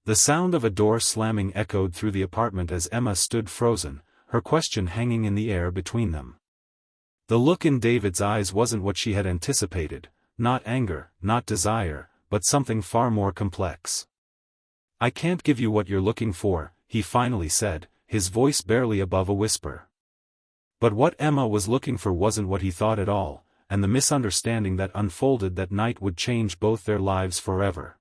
The sound of a door slamming echoed through the apartment as Emma stood frozen, her question hanging in the air between them. The look in David's eyes wasn't what she had anticipated, not anger, not desire, but something far more complex. "I can't give you what you're looking for," he finally said, his voice barely above a whisper. But what Emma was looking for wasn't what he thought at all, and the misunderstanding that unfolded that night would change both their lives forever.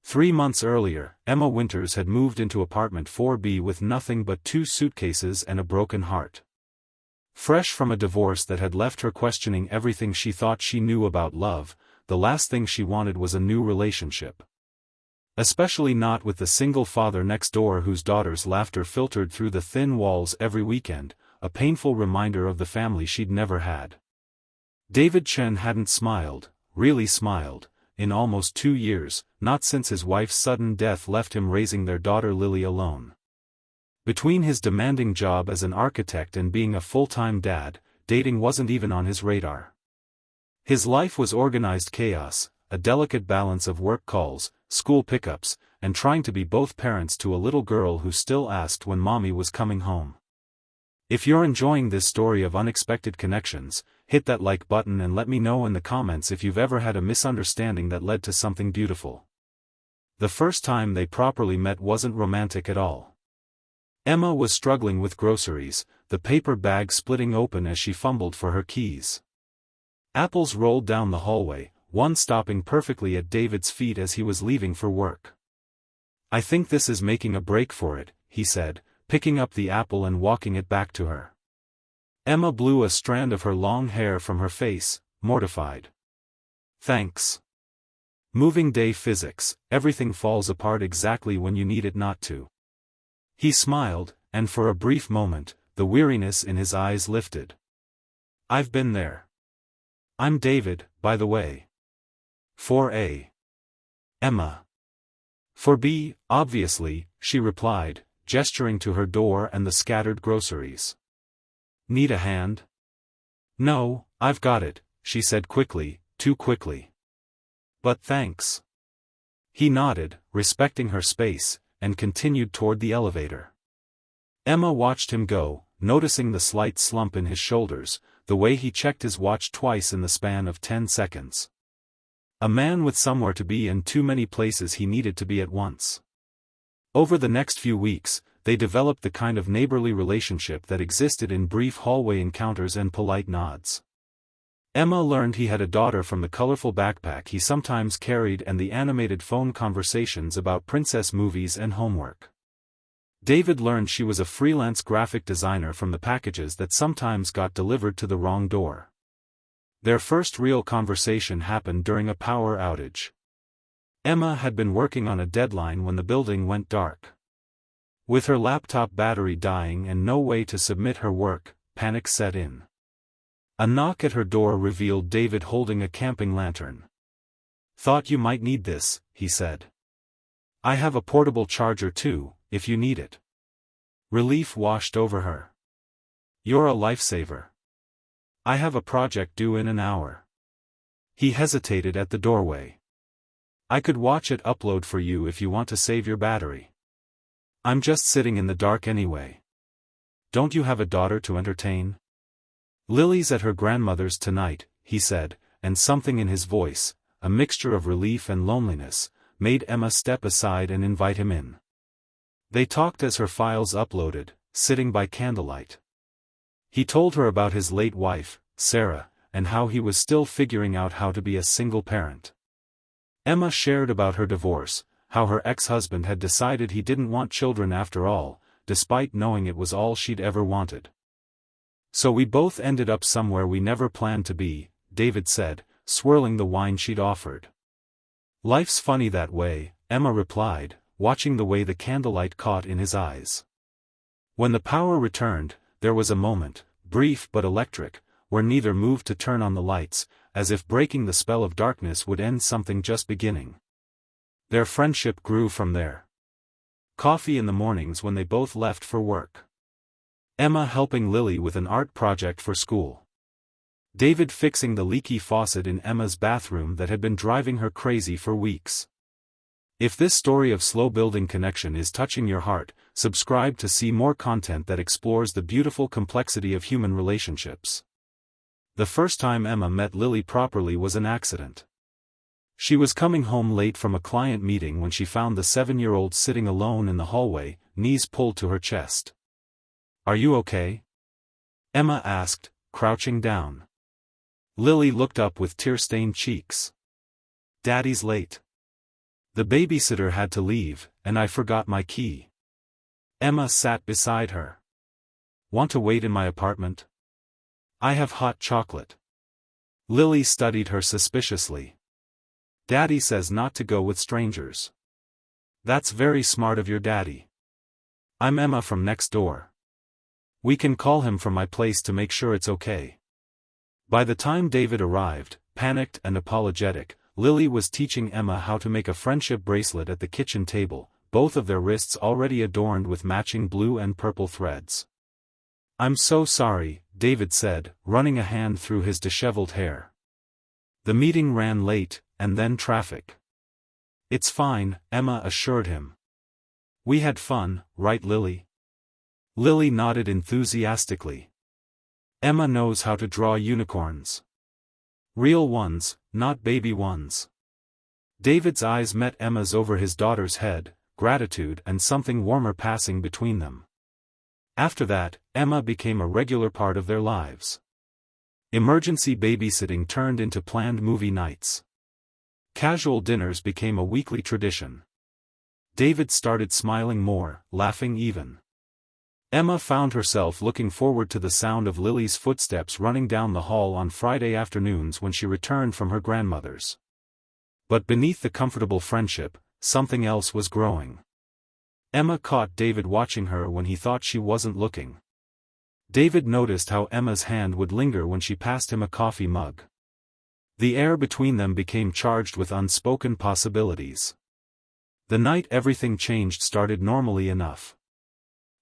3 months earlier, Emma Winters had moved into apartment 4B with nothing but 2 suitcases and a broken heart. Fresh from a divorce that had left her questioning everything she thought she knew about love, the last thing she wanted was a new relationship. Especially not with the single father next door whose daughter's laughter filtered through the thin walls every weekend, a painful reminder of the family she'd never had. David Chen hadn't smiled, really smiled, in almost 2 years, not since his wife's sudden death left him raising their daughter Lily alone. Between his demanding job as an architect and being a full-time dad, dating wasn't even on his radar. His life was organized chaos, a delicate balance of work calls, school pickups, and trying to be both parents to a little girl who still asked when mommy was coming home. If you're enjoying this story of unexpected connections, hit that like button and let me know in the comments if you've ever had a misunderstanding that led to something beautiful. The first time they properly met wasn't romantic at all. Emma was struggling with groceries, the paper bag splitting open as she fumbled for her keys. Apples rolled down the hallway, one stopping perfectly at David's feet as he was leaving for work. "I think this is making a break for it," he said, picking up the apple and walking it back to her. Emma blew a strand of her long hair from her face, mortified. "Thanks. Moving day physics, everything falls apart exactly when you need it not to." He smiled, and for a brief moment, the weariness in his eyes lifted. "I've been there. I'm David, by the way." "4A. Emma." "4B, obviously," she replied, gesturing to her door and the scattered groceries. "Need a hand?" "No, I've got it," she said quickly, too quickly. "But thanks." He nodded, respecting her space, and continued toward the elevator. Emma watched him go, noticing the slight slump in his shoulders, the way he checked his watch twice in the span of 10 seconds. A man with somewhere to be and too many places he needed to be at once. Over the next few weeks, they developed the kind of neighborly relationship that existed in brief hallway encounters and polite nods. Emma learned he had a daughter from the colorful backpack he sometimes carried and the animated phone conversations about princess movies and homework. David learned she was a freelance graphic designer from the packages that sometimes got delivered to the wrong door. Their first real conversation happened during a power outage. Emma had been working on a deadline when the building went dark. With her laptop battery dying and no way to submit her work, panic set in. A knock at her door revealed David holding a camping lantern. "Thought you might need this," he said. "I have a portable charger too, if you need it." Relief washed over her. "You're a lifesaver. I have a project due in an hour." He hesitated at the doorway. "I could watch it upload for you if you want to save your battery. I'm just sitting in the dark anyway." "Don't you have a daughter to entertain?" "Lily's at her grandmother's tonight," he said, and something in his voice, a mixture of relief and loneliness, made Emma step aside and invite him in. They talked as her files uploaded, sitting by candlelight. He told her about his late wife, Sarah, and how he was still figuring out how to be a single parent. Emma shared about her divorce, how her ex-husband had decided he didn't want children after all, despite knowing it was all she'd ever wanted. "So we both ended up somewhere we never planned to be," David said, swirling the wine she'd offered. "Life's funny that way," Emma replied, watching the way the candlelight caught in his eyes. When the power returned, there was a moment, brief but electric, where neither moved to turn on the lights, as if breaking the spell of darkness would end something just beginning. Their friendship grew from there. Coffee in the mornings when they both left for work. Emma helping Lily with an art project for school. David fixing the leaky faucet in Emma's bathroom that had been driving her crazy for weeks. If this story of slow-building connection is touching your heart, subscribe to see more content that explores the beautiful complexity of human relationships. The first time Emma met Lily properly was an accident. She was coming home late from a client meeting when she found the 7-year-old sitting alone in the hallway, knees pulled to her chest. "Are you okay?" Emma asked, crouching down. Lily looked up with tear-stained cheeks. "Daddy's late. The babysitter had to leave, and I forgot my key." Emma sat beside her. "Want to wait in my apartment? I have hot chocolate." Lily studied her suspiciously. "Daddy says not to go with strangers." "That's very smart of your daddy. I'm Emma from next door. We can call him from my place to make sure it's okay." By the time David arrived, panicked and apologetic, Lily was teaching Emma how to make a friendship bracelet at the kitchen table, both of their wrists already adorned with matching blue and purple threads. "I'm so sorry," David said, running a hand through his disheveled hair. "The meeting ran late, and then traffic." "It's fine," Emma assured him. "We had fun, right Lily?" Lily nodded enthusiastically. "Emma knows how to draw unicorns. Real ones, not baby ones." David's eyes met Emma's over his daughter's head, gratitude and something warmer passing between them. After that, Emma became a regular part of their lives. Emergency babysitting turned into planned movie nights. Casual dinners became a weekly tradition. David started smiling more, laughing even. Emma found herself looking forward to the sound of Lily's footsteps running down the hall on Friday afternoons when she returned from her grandmother's. But beneath the comfortable friendship, something else was growing. Emma caught David watching her when he thought she wasn't looking. David noticed how Emma's hand would linger when she passed him a coffee mug. The air between them became charged with unspoken possibilities. The night everything changed started normally enough.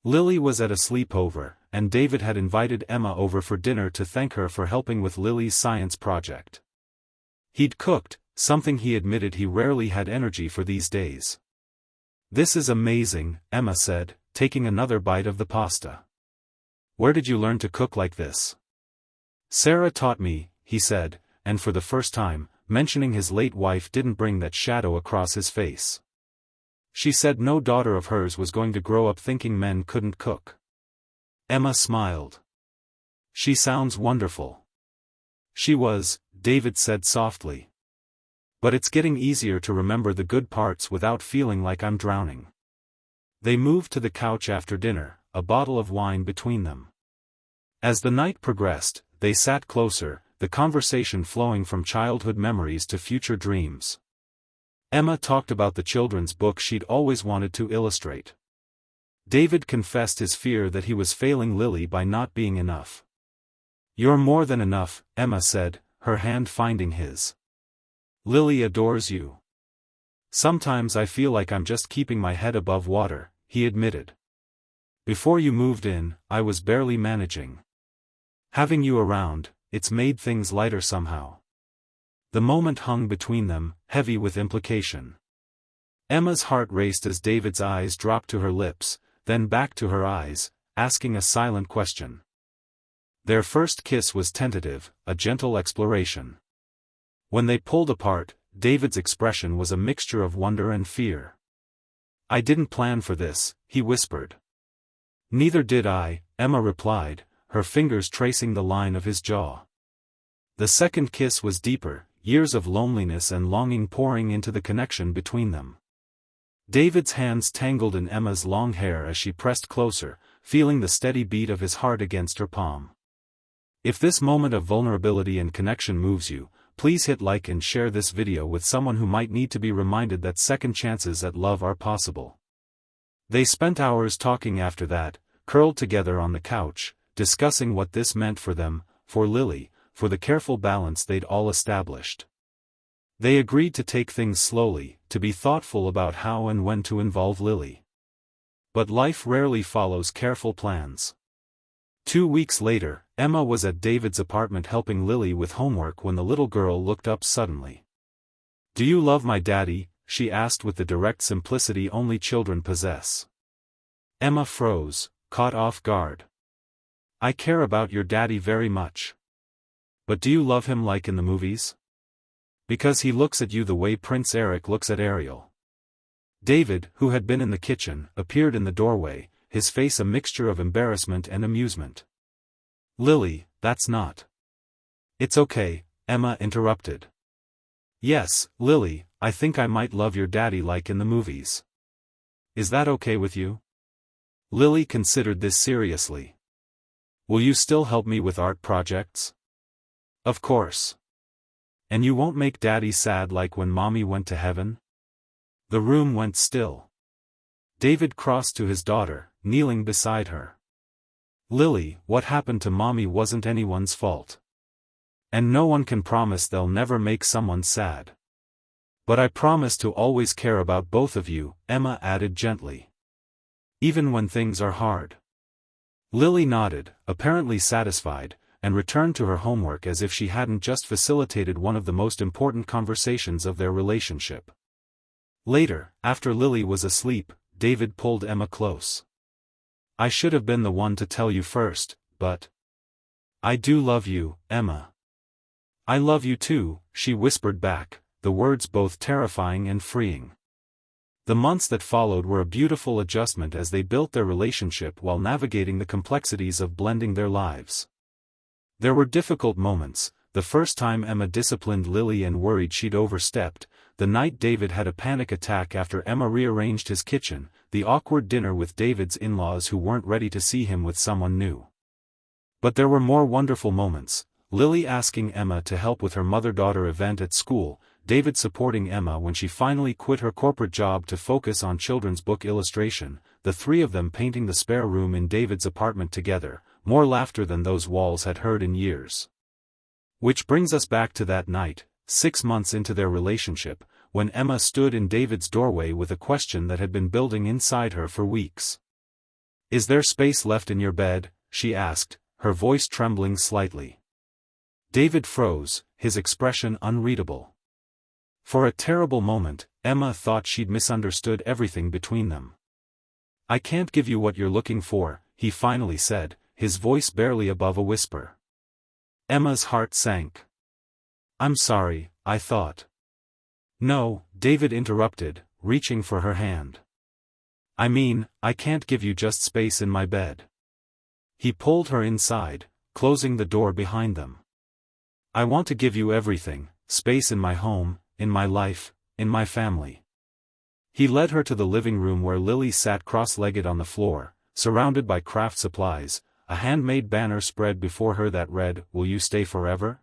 Lily was at a sleepover, and David had invited Emma over for dinner to thank her for helping with Lily's science project. He'd cooked, something he admitted he rarely had energy for these days. "This is amazing," Emma said, taking another bite of the pasta. "Where did you learn to cook like this?" "Sarah taught me," he said, and for the first time, mentioning his late wife didn't bring that shadow across his face. She said no daughter of hers was going to grow up thinking men couldn't cook. Emma smiled. "She sounds wonderful." "She was," David said softly. "But it's getting easier to remember the good parts without feeling like I'm drowning." They moved to the couch after dinner, a bottle of wine between them. As the night progressed, they sat closer, the conversation flowing from childhood memories to future dreams. Emma talked about the children's book she'd always wanted to illustrate. David confessed his fear that he was failing Lily by not being enough. "You're more than enough," Emma said, her hand finding his. "Lily adores you." "Sometimes I feel like I'm just keeping my head above water," he admitted. "Before you moved in, I was barely managing. Having you around, it's made things lighter somehow." The moment hung between them, heavy with implication. Emma's heart raced as David's eyes dropped to her lips, then back to her eyes, asking a silent question. Their first kiss was tentative, a gentle exploration. When they pulled apart, David's expression was a mixture of wonder and fear. "I didn't plan for this," he whispered. "Neither did I," Emma replied, her fingers tracing the line of his jaw. The second kiss was deeper, years of loneliness and longing pouring into the connection between them. David's hands tangled in Emma's long hair as she pressed closer, feeling the steady beat of his heart against her palm. If this moment of vulnerability and connection moves you, please hit like and share this video with someone who might need to be reminded that second chances at love are possible. They spent hours talking after that, curled together on the couch, discussing what this meant for them, for Lily, for the careful balance they'd all established. They agreed to take things slowly, to be thoughtful about how and when to involve Lily. But life rarely follows careful plans. 2 weeks later, Emma was at David's apartment helping Lily with homework when the little girl looked up suddenly. "Do you love my daddy?" she asked with the direct simplicity only children possess. Emma froze, caught off guard. I care about your daddy very much. But do you love him like in the movies? Because he looks at you the way Prince Eric looks at Ariel. David, who had been in the kitchen, appeared in the doorway, his face a mixture of embarrassment and amusement. Lily, that's not. It's okay, Emma interrupted. Yes, Lily, I think I might love your daddy like in the movies. Is that okay with you? Lily considered this seriously. Will you still help me with art projects? Of course. And you won't make daddy sad like when mommy went to heaven? The room went still. David crossed to his daughter, kneeling beside her. Lily, what happened to mommy wasn't anyone's fault. And no one can promise they'll never make someone sad. But I promise to always care about both of you, Emma added gently. Even when things are hard. Lily nodded, apparently satisfied, and returned to her homework as if she hadn't just facilitated one of the most important conversations of their relationship. Later, after Lily was asleep, David pulled Emma close. I should have been the one to tell you first, but I do love you, Emma. I love you too, she whispered back, the words both terrifying and freeing. The months that followed were a beautiful adjustment as they built their relationship while navigating the complexities of blending their lives. There were difficult moments, the first time Emma disciplined Lily and worried she'd overstepped, the night David had a panic attack after Emma rearranged his kitchen, the awkward dinner with David's in-laws who weren't ready to see him with someone new. But there were more wonderful moments, Lily asking Emma to help with her mother-daughter event at school, David supporting Emma when she finally quit her corporate job to focus on children's book illustration, the three of them painting the spare room in David's apartment together, more laughter than those walls had heard in years. Which brings us back to that night, 6 months into their relationship, when Emma stood in David's doorway with a question that had been building inside her for weeks. Is there space left in your bed? She asked, her voice trembling slightly. David froze, his expression unreadable. For a terrible moment, Emma thought she'd misunderstood everything between them. I can't give you what you're looking for, he finally said, his voice barely above a whisper. Emma's heart sank. I'm sorry, I thought. No, David interrupted, reaching for her hand. I mean, I can't give you just space in my bed. He pulled her inside, closing the door behind them. I want to give you everything, space in my home, in my life, in my family. He led her to the living room where Lily sat cross-legged on the floor, surrounded by craft supplies, a handmade banner spread before her that read, Will you stay forever?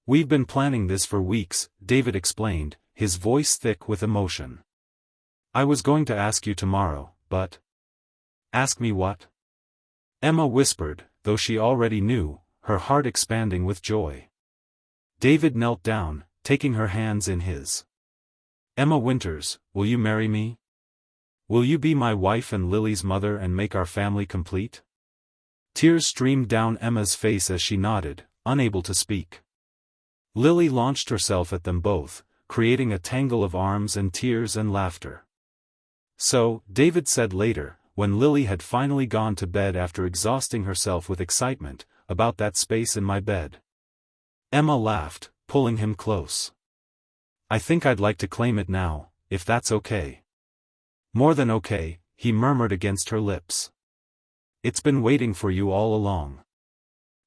We've been planning this for weeks, David explained, his voice thick with emotion. I was going to ask you tomorrow, but... Ask me what? Emma whispered, though she already knew, her heart expanding with joy. David knelt down, taking her hands in his. Emma Winters, will you marry me? Will you be my wife and Lily's mother and make our family complete? Tears streamed down Emma's face as she nodded, unable to speak. Lily launched herself at them both, creating a tangle of arms and tears and laughter. So, David said later, when Lily had finally gone to bed after exhausting herself with excitement, about that space in my bed. Emma laughed, pulling him close. I think I'd like to claim it now, if that's okay. More than okay, he murmured against her lips. It's been waiting for you all along.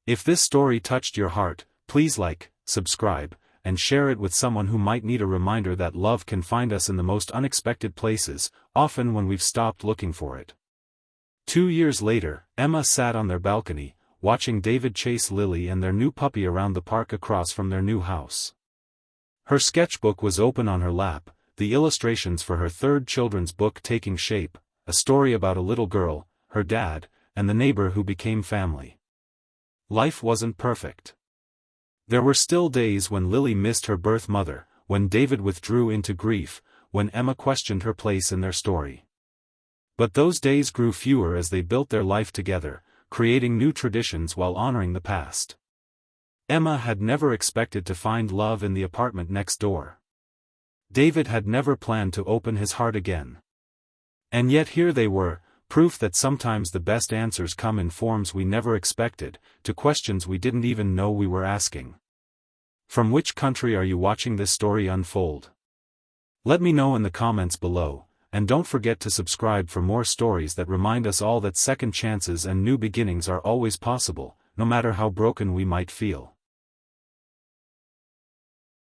If this story touched your heart, please like, subscribe, and share it with someone who might need a reminder that love can find us in the most unexpected places, often when we've stopped looking for it. 2 years later, Emma sat on their balcony, watching David chase Lily and their new puppy around the park across from their new house. Her sketchbook was open on her lap, the illustrations for her third children's book taking shape, a story about a little girl, her dad, and the neighbor who became family. Life wasn't perfect. There were still days when Lily missed her birth mother, when David withdrew into grief, when Emma questioned her place in their story. But those days grew fewer as they built their life together, creating new traditions while honoring the past. Emma had never expected to find love in the apartment next door. David had never planned to open his heart again. And yet here they were, proof that sometimes the best answers come in forms we never expected, to questions we didn't even know we were asking. From which country are you watching this story unfold? Let me know in the comments below, and don't forget to subscribe for more stories that remind us all that second chances and new beginnings are always possible, no matter how broken we might feel.